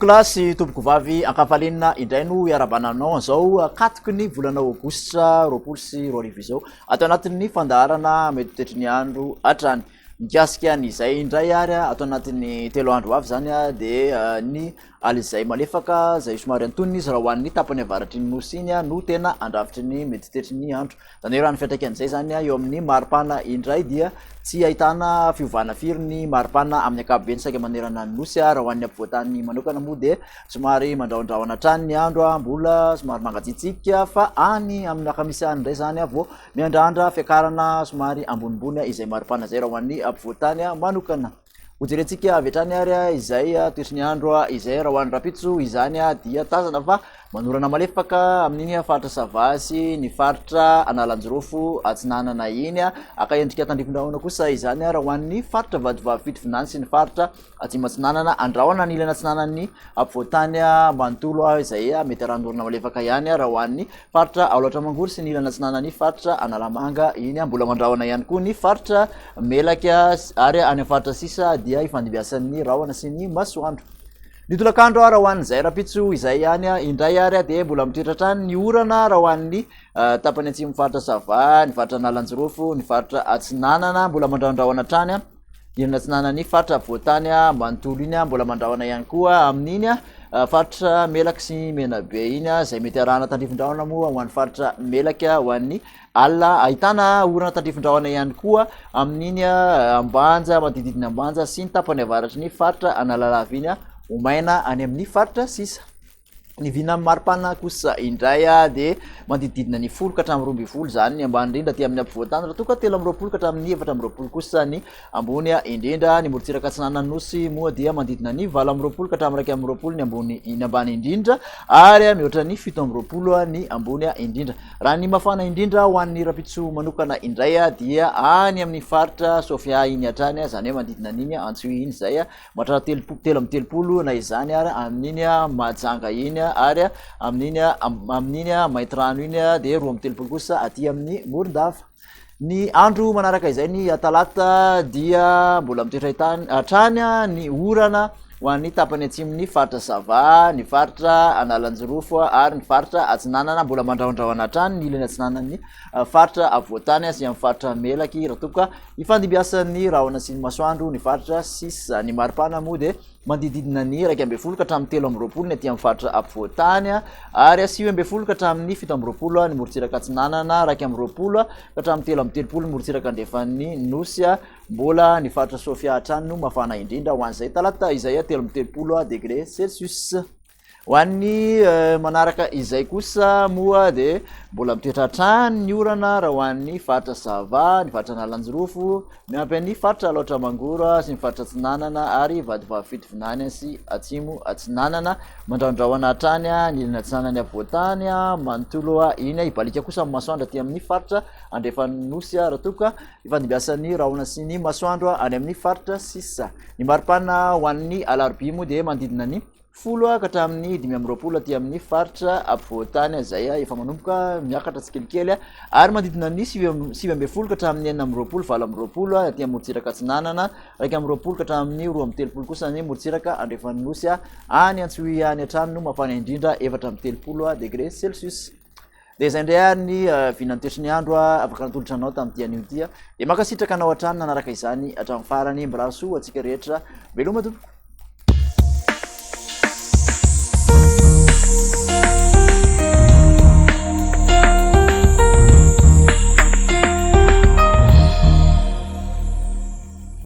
klasy tompoko vavy ankafalinina indray no iarabananao an'izao akatoky ny volana aogositra roapolo sy roa arivo izao atao anatin'ny fandaharana mety tetry ny andro hatrany mikasika an'izay indray ary atao anatin'ny telo andro avy zany de ny alizay malefaka zay somary antonony izy raha hoan'ny tapany avaratry ny nosy iny no tena andrafitry ny mety tetry ny andro zany hoe raha ny fiantraikan'izay zany eo amin'ny maripana indray dia tsy ahitana fiovana firy ny maripana amin'ny ankapobeny saika manerana ny nosy raha hoan'ny ampovoantany manokana moa de somary mandraondraona hatrany ny andro mbola somary mangatsitsika fa any amin'ny akamisy any indray zany vao miandrandra fiakarana somary ambonimbony izay maripana zay raha hoan'ny ampovoantany manokana hojerentsika avy hatrany ary izay toetry ny andro izay raha hoan'ny rapitso izany dia tazana fa manorana malefaka amin'iny faritra savasy ny faritra analanjirofo atsinanana iny akaendrika tandrifondrahona kosa izany raha hoan'ny faritra vadivavy fitovinany sy ny faritra atsimatsinanana andrahona ny ilana atsinanany ampovoantany manontolo izay mety arandorona malefaka ihany raha hoan'ny faritra aoloatra mangory sy ny ilana atsinanany faritra analamanga iny mbola mandrahona ihany koa ny faritra melaka ary any faritra sisa dia ifandimbiasan'ny rahona sy ny masoandro ny tolakandro raha hoan'izay rapitso izay ihany indray ary de mbola mitritratrany ny orana raha hoan'ny tapany atsimo faritra sava ny faritra analanjirofo ny faritra atsinanana mbola mandraondrahona hatrany ilana atsinanany faritra voatany manontolo iny mbola mandrahona ihany koa amin'iny faritra melaka sy menabe iny zay mety arahana tandrifondrahona moa hoan'ny faritra melaka hoan'ny alina ahitana orana tandrifondrahona ihany koa amin'iny ambanja madididiny ambanja sy ny tapany avaratry ny faritra analalava iny omaina any amin'ny faritra sisa ny vina maripana kosa indray de mandidididina ny folo ka hatramin'ny roa amby folo zany ny ambany indrindra ty amin'ny ampovoantany raha toka telo amby roapolo ka hatramin'ny efatra amby roapolo kosa ny ambony indrindra ny morotsiraka atsinanany nosy moa dia mandidina ny valo amby roapolo ka hatramin'ny raiky amby roapolo ny ambony ny ambany indrindra ary mihoatra ny fito amby roapolo ny ambony indrindra raha ny mafana indrindra ho an'ny rapitso manokana indray dia any amin'ny faritra sofia iny hatrany zany hoe mandidina an'iny antsoy iny zay mahatrara telo amby telopolo na izany ary amin'iny majanga iny ary amin'iny maitrano iny de roa amby telopolo kosa aty amin'ny morondava ny andro manaraka izay ny talata dia mbola mitoetra hatrany ny orana hoan'ny tapany atsimony faritra sava ny faritra analanjirofo ary ny faritra atsinanana mbola mandraondrahona hatrany ny ilany atsinanany faritra avoatany sy amin'ny faritra melaky raha toka ifandimbiasan'ny rahona sy ny masoandro ny faritra sisa ny maripana moa de mandididina ny raiky amby folo ka hatramin'ny telo amby roapolo ny aty amin'ny faritra ampovoantany ary sivy amby folo ka hatramin'ny fito amby roapolo ny morotsiraka atsinanana raiky amby roapolo ka hatramin'ny telo amby telopolo ny morotsiraka andefan'ny nosy mbola ny faritra sofia hatrany no mafana indrindra ho an'izay talata izay telo amby telopolo degré celsius hoan'ny manaraka izay kosa moa de mbola mitoetra hatrany ny orana raha hoan'ny faritra sava ny faritra analanjirofo miampy an'ny faritra aloatra mangora sy ny faritra atsinanana ary vadivavy fitovinany sy atsimo atsinanana mandraondrahona hatrany ny ilana atsinanany ampovoantany manontolo iny ibalika kosa amin'ny masoandro aty amin'ny faritra andrefan'ny nosy raha toka ifandimbiasan'ny rahona sy ny masoandro any amin'ny faritra sisa ny maripana hoan'ny alarobia moa de mandidina ny folo ka hatramin'ny dimy amby roapolo aty amin'ny faritra ampovoantany zay efa manomboka miakatra tsikelikely ary mandidina ny sivy amby folo ka hatramin'ny enina amby roapolo valo amby roapolo aty amin'ny morotsiraka atsinanana raiky amby roapolo ka hatramin'ny roa amby telopolo kosa ny morotsiraka andrefan'ny nosy any antsoy any hatrany no mafana indrindra efatra amby telopolo degré celsius de zay indray ary ny vinany toetry ny andro afaka natolotra anao tamin'ity anio ty de makasitraka anao hatrany nanaraka izany hatramin'ny farany mbaraso atsika rehetra veloma tompoko